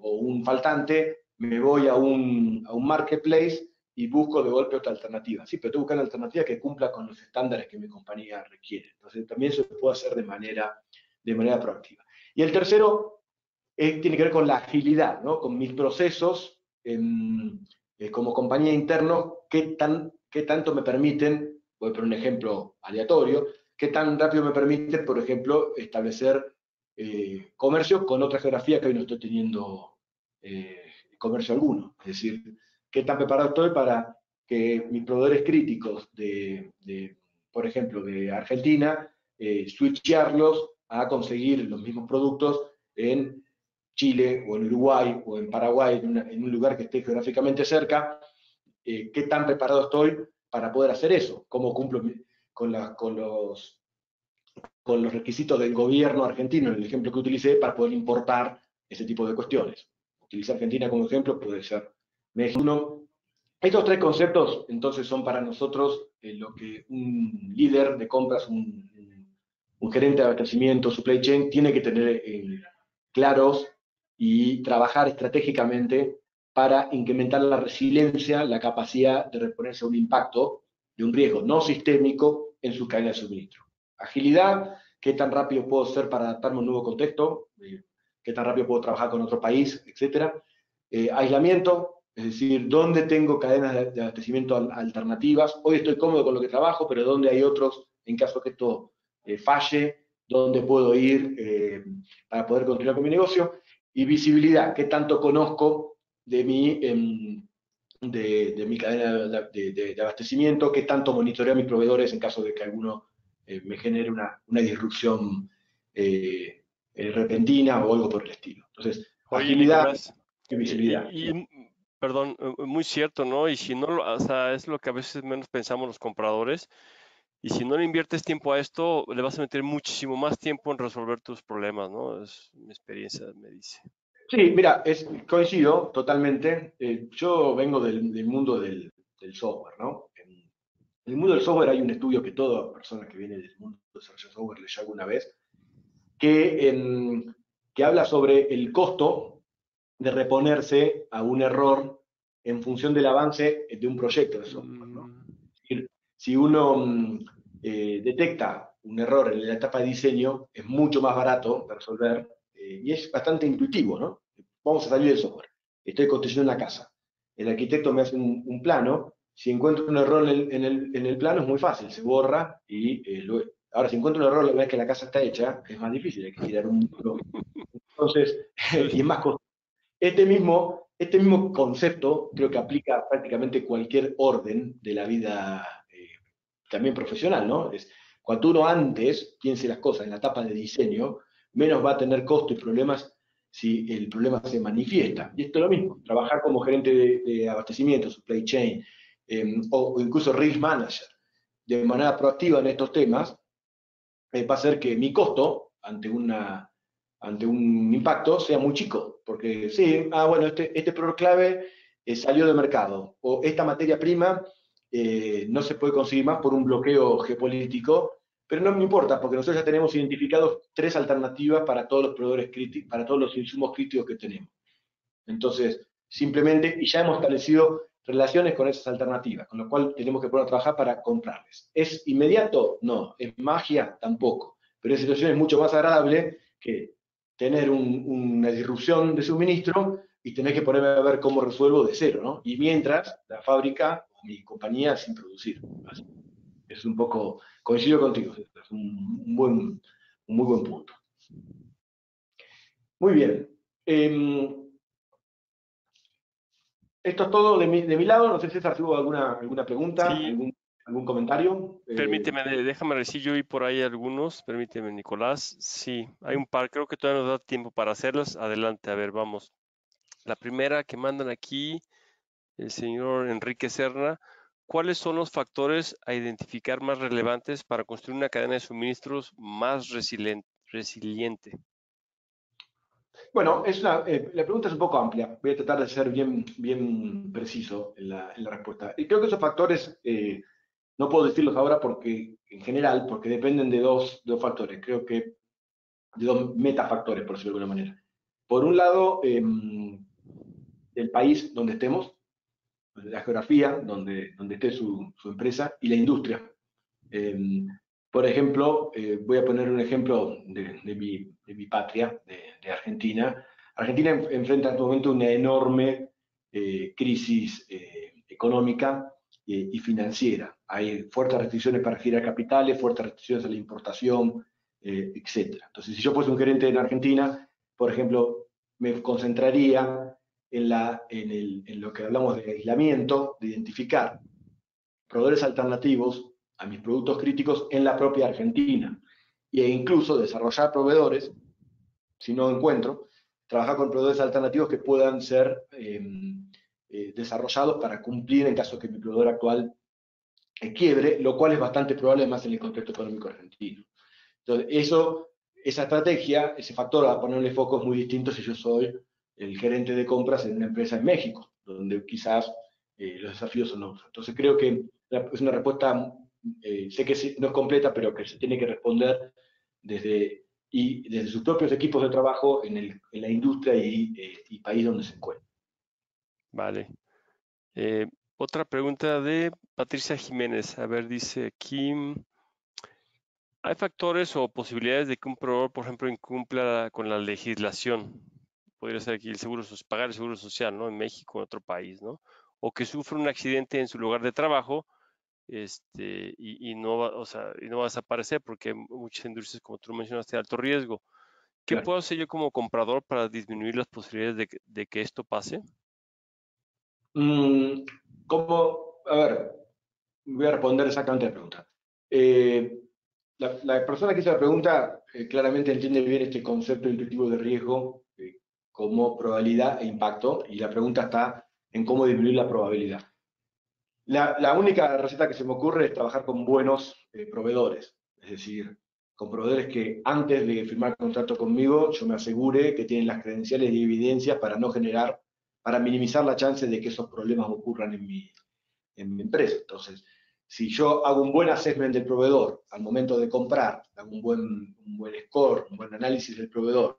o un faltante, me voy a un marketplace y busco de golpe otra alternativa. Sí, pero tengo que buscar una alternativa que cumpla con los estándares que mi compañía requiere. Entonces, también se puede hacer de manera proactiva. Y el tercero tiene que ver con la agilidad, ¿no? Con mis procesos como compañía interno, qué tanto me permiten, voy a poner un ejemplo aleatorio, qué tan rápido me permite, por ejemplo, establecer comercio con otra geografía que hoy no estoy teniendo comercio alguno. Es decir, qué tan preparado estoy para que mis proveedores críticos por ejemplo, de Argentina, switcharlos a conseguir los mismos productos en Chile o en Uruguay o en Paraguay, en un lugar que esté geográficamente cerca, qué tan preparado estoy para poder hacer eso, cómo cumplo con los requisitos del gobierno argentino, en el ejemplo que utilicé, para poder importar ese tipo de cuestiones. Utilizar Argentina como ejemplo puede ser México. Estos tres conceptos, entonces, son para nosotros lo que un líder de compras, un gerente de abastecimiento, supply chain, tiene que tener claros y trabajar estratégicamente para incrementar la resiliencia, la capacidad de reponerse a un impacto de un riesgo no sistémico en su cadena de suministro. Agilidad, qué tan rápido puedo ser para adaptarme a un nuevo contexto, qué tan rápido puedo trabajar con otro país, etc. Aislamiento, es decir, dónde tengo cadenas de abastecimiento alternativas. Hoy estoy cómodo con lo que trabajo, pero dónde hay otros en caso que esto falle, dónde puedo ir para poder continuar con mi negocio. Y visibilidad, qué tanto conozco de mi cadena de abastecimiento, qué tanto monitoreo a mis proveedores en caso de que alguno me genere una disrupción repentina o algo por el estilo. Entonces, Oye, agilidad Nicolás, y visibilidad. perdón, muy cierto, ¿no? Y si no, o sea, es lo que a veces menos pensamos los compradores. Y si no le inviertes tiempo a esto, le vas a meter muchísimo más tiempo en resolver tus problemas, ¿no? Es mi experiencia, me dice. Sí, mira, coincido totalmente. Yo vengo del mundo del software, ¿no? En el mundo del software hay un estudio que toda persona que viene del mundo de desarrollo de software leyó alguna vez, que habla sobre el costo de reponerse a un error en función del avance de un proyecto de software, ¿no? Es decir, si uno detecta un error en la etapa de diseño, es mucho más barato de resolver y es bastante intuitivo, ¿no? Vamos a salir del software. Estoy construyendo una casa. El arquitecto me hace un plano. Si encuentro un error en el plano es muy fácil, se borra y ahora si encuentro un error la vez que la casa está hecha, es más difícil, hay que girar un muro. Entonces, y es más costoso. Este mismo concepto creo que aplica a prácticamente cualquier orden de la vida también profesional, ¿no? Cuanto uno antes piense las cosas en la etapa de diseño, menos va a tener costo y problemas si el problema se manifiesta. Y esto es lo mismo, trabajar como gerente de abastecimiento, supply chain, o incluso risk manager, de manera proactiva en estos temas, va a hacer que mi costo ante un impacto sea muy chico, porque sí, bueno, este error clave salió de mercado, o esta materia prima no se puede conseguir más por un bloqueo geopolítico, pero no me importa, porque nosotros ya tenemos identificados 3 alternativas para todos los proveedores críticos, para todos los insumos críticos que tenemos. Entonces, simplemente, y ya hemos establecido relaciones con esas alternativas, con lo cual tenemos que poner a trabajar para comprarles. ¿Es inmediato? No. ¿Es magia? Tampoco. Pero esa situación es mucho más agradable que tener una disrupción de suministro y tener que ponerme a ver cómo resuelvo de cero, ¿no? Y mientras, la fábrica o mi compañía sin producir. Así. Es un poco, coincido contigo, es un muy buen punto. Muy bien. Esto es todo de mi lado. No sé si César tuvo alguna pregunta, Sí, algún comentario. permíteme, déjame decir, yo vi por ahí algunos, permíteme, Nicolás. Sí, hay un par, creo que todavía nos da tiempo para hacerlas. Adelante, a ver, vamos. La primera que mandan aquí, el señor Enrique Serna, ¿cuáles son los factores a identificar más relevantes para construir una cadena de suministros más resiliente? Bueno, la pregunta es un poco amplia. Voy a tratar de ser bien preciso en la respuesta. Y creo que esos factores no puedo decirlos ahora porque, en general, porque dependen de dos factores. Creo que de dos metafactores, por decirlo de alguna manera. Por un lado, el país donde estemos, la geografía donde esté su empresa y la industria. Eh, por ejemplo, voy a poner un ejemplo de mi patria, de Argentina. Argentina enfrenta en este momento una enorme crisis económica y financiera. Hay fuertes restricciones para girar capitales, fuertes restricciones a la importación, etc. Entonces, si yo fuese un gerente en Argentina, por ejemplo, me concentraría en lo que hablamos de aislamiento, de identificar proveedores alternativos a mis productos críticos en la propia Argentina. E incluso desarrollar proveedores, si no encuentro, trabajar con proveedores alternativos que puedan ser desarrollados para cumplir en caso de que mi proveedor actual quiebre, lo cual es bastante probable más en el contexto económico argentino. Entonces, esa estrategia, ese factor a ponerle foco es muy distinto si yo soy el gerente de compras en una empresa en México, donde quizás los desafíos son otros. Entonces creo que es una respuesta, sé que no es completa, pero que se tiene que responder desde sus propios equipos de trabajo en la industria y país donde se encuentra. Vale. Otra pregunta de Patricia Jiménez. A ver, dice aquí, ¿hay factores o posibilidades de que un proveedor, por ejemplo, incumpla con la legislación? Podría ser aquí pagar el seguro social, ¿no? En México o en otro país, ¿no? O que sufra un accidente en su lugar de trabajo, y no va, o sea, y no va a desaparecer porque hay muchas industrias, como tú mencionaste, de alto riesgo. ¿Qué Claro. puedo hacer yo como comprador para disminuir las posibilidades de que esto pase? Mm, a ver, voy a responder exactamente la pregunta. Eh, la persona que hizo la pregunta claramente entiende bien este concepto intuitivo de riesgo como probabilidad e impacto, y la pregunta está en cómo disminuir la probabilidad. La única receta que se me ocurre es trabajar con buenos proveedores, es decir, con proveedores que antes de firmar contrato conmigo yo me asegure que tienen las credenciales y evidencias para no generar, para minimizar la chance de que esos problemas ocurran en mi empresa. Entonces, si yo hago un buen assessment del proveedor al momento de comprar, hago un buen score, un buen análisis del proveedor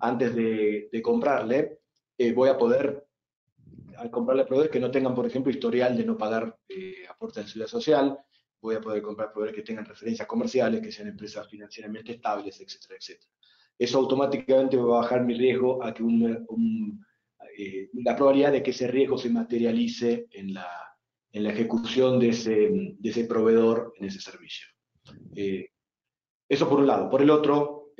antes de comprarle, voy a poder al comprarle proveedores que no tengan, por ejemplo, historial de no pagar aportes de seguridad social, voy a poder comprar proveedores que tengan referencias comerciales, que sean empresas financieramente estables, etcétera, etcétera. Eso automáticamente va a bajar mi riesgo a que la probabilidad de que ese riesgo se materialice en la ejecución de ese proveedor en ese servicio. Eso por un lado. Por el otro,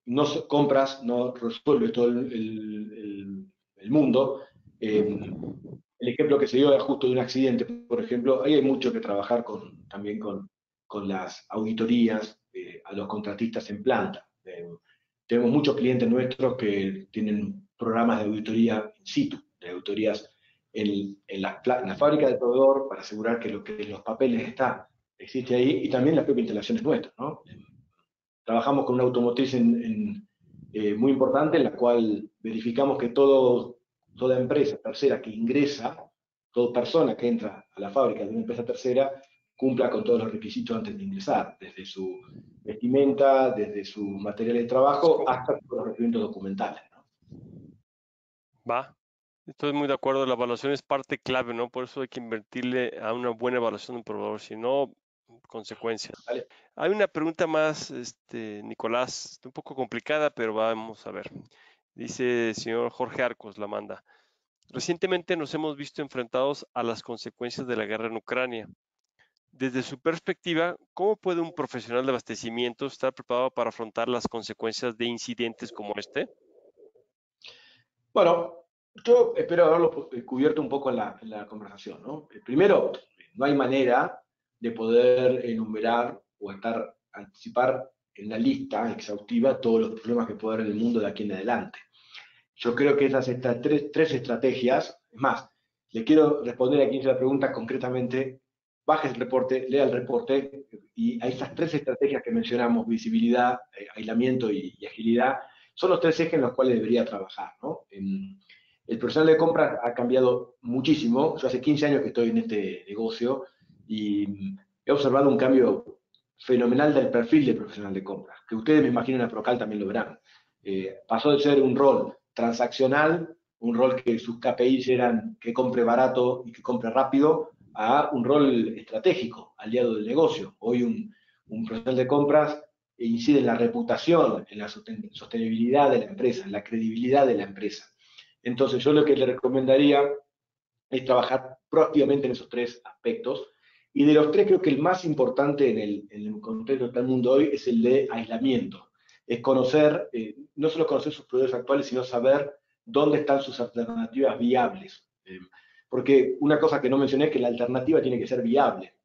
no compras, no resuelve todo el mundo. El ejemplo que se dio era justo de un accidente, por ejemplo. Ahí hay mucho que trabajar también con las auditorías a los contratistas en planta. Tenemos muchos clientes nuestros que tienen programas de auditoría in situ, de auditorías en la fábrica del proveedor para asegurar que lo que en los papeles existe ahí, y también las propias instalaciones nuestras, ¿no? Trabajamos con una automotriz muy importante en la cual verificamos que toda empresa tercera que ingresa, toda persona que entra a la fábrica de una empresa tercera, cumpla con todos los requisitos antes de ingresar, desde su vestimenta, desde su material de trabajo, hasta los requerimientos documentales, ¿no? Va. Estoy muy de acuerdo. La evaluación es parte clave, ¿no? Por eso hay que invertirle a una buena evaluación de un proveedor, si no, consecuencias. ¿Vale? Hay una pregunta más, Nicolás, un poco complicada, pero vamos a ver. Dice el señor Jorge Arcos, la manda. Recientemente nos hemos visto enfrentados a las consecuencias de la guerra en Ucrania. Desde su perspectiva, ¿cómo puede un profesional de abastecimiento estar preparado para afrontar las consecuencias de incidentes como este? Bueno, yo espero haberlo cubierto un poco en la conversación, ¿no? Primero, no hay manera de poder enumerar o anticipar en la lista exhaustiva todos los problemas que puede haber en el mundo de aquí en adelante. Yo creo que estas tres estrategias, es más, le quiero responder aquí a la pregunta concretamente, baje el reporte, lea el reporte, y a estas tres estrategias que mencionamos, visibilidad, aislamiento y agilidad, son los tres ejes en los cuales debería trabajar, ¿no? El personal de compras ha cambiado muchísimo. Yo hace 15 años que estoy en este negocio y he observado un cambio fenomenal del perfil de profesional de compras, que ustedes me imagino en la Procal también lo verán. Pasó de ser un rol transaccional, un rol que sus KPIs eran que compre barato y que compre rápido, a un rol estratégico, aliado del negocio. Hoy un profesional de compras incide en la reputación, en la sostenibilidad de la empresa, en la credibilidad de la empresa. Entonces, yo lo que le recomendaría es trabajar proactivamente en esos tres aspectos. Y de los tres, creo que el más importante en el contexto del mundo hoy es el de aislamiento. Es conocer, no solo conocer sus proveedores actuales, sino saber dónde están sus alternativas viables. Porque una cosa que no mencioné es que la alternativa tiene que ser viable.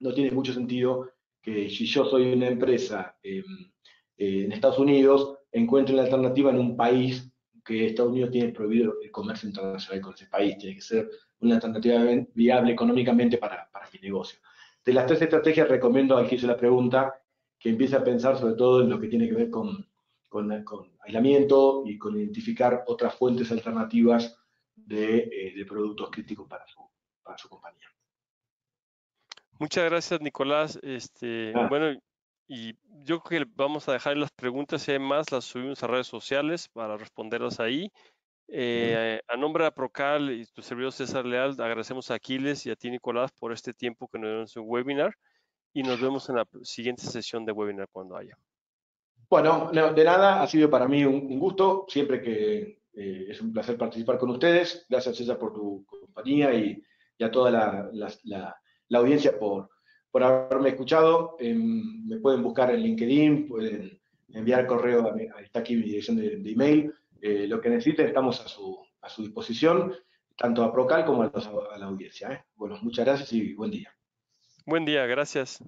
No tiene mucho sentido que si yo soy una empresa en Estados Unidos, encuentre la alternativa en un país que Estados Unidos tiene prohibido el comercio internacional con ese país. Tiene que ser una alternativa viable económicamente para mi negocio. De las tres estrategias, recomiendo al que hizo la pregunta que empiece a pensar sobre todo en lo que tiene que ver con aislamiento y con identificar otras fuentes alternativas de productos críticos para su compañía. Muchas gracias, Nicolás. Ah, Bueno, y yo creo que vamos a dejar las preguntas, si hay más, las subimos a redes sociales para responderlas ahí. A nombre de Procal y tu servidor César Leal, agradecemos a Aquiles y a ti, Nicolás, por este tiempo que nos dieron en su webinar y nos vemos en la siguiente sesión de webinar cuando haya. bueno, no, de nada, ha sido para mí un gusto, siempre que es un placer participar con ustedes. Gracias, César, por tu compañía y a toda la audiencia por haberme escuchado. Me pueden buscar en LinkedIn, pueden enviar correo, está aquí mi dirección de email. Lo que necesiten, estamos a su disposición, tanto a Procal como a la audiencia. Bueno, muchas gracias y buen día. Buen día, gracias.